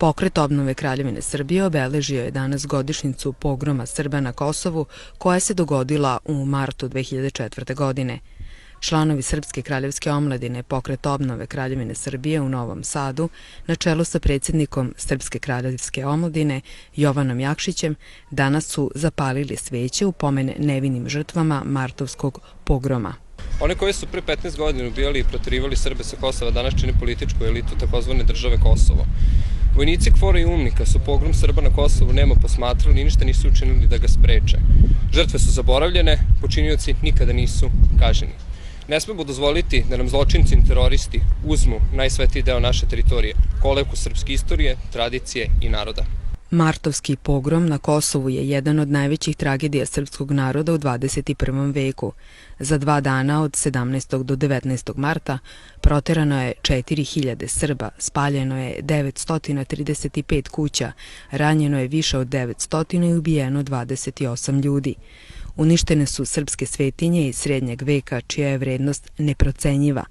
Pokret obnove Kraljevine Srbije obeležio je danas godišnjicu pogroma Srba na Kosovu koja se dogodila u martu 2004. godine. Članovi Srpske kraljevske omladine Pokret obnove Kraljevine Srbije u Novom Sadu, na čelu sa predsjednikom Srpske kraljevske omladine Jovanom Jakšićem, danas su zapalili sveće u pomen nevinim žrtvama martovskog pogroma. One koji su pre 15 godina ubijali i proterivali Srbe sa Kosova danas čine političku elitu takozvane države Kosovo. Vojnici KFOR-a i UMNIK-a su pogrom Srba na Kosovu nemo posmatrali i ništa nisu učinili da ga spreče. Žrtve su zaboravljene, počinioci nikada nisu kažnjeni. Ne smemo dozvoliti da nam zločinci i teroristi uzmu najsvetiji deo naše teritorije, kolevku srpske istorije, tradicije i naroda. Martovski pogrom na Kosovu je jedan od najvećih tragedija srpskog naroda u 21. veku. Za 2 dana od 17. do 19. marta proterano je 4000 Srba, spaljeno je 935 kuća, ranjeno je više od 900 i ubijeno 28 ljudi. Uništene su srpske svetinje iz srednjeg veka čija je vrednost neprocenjiva.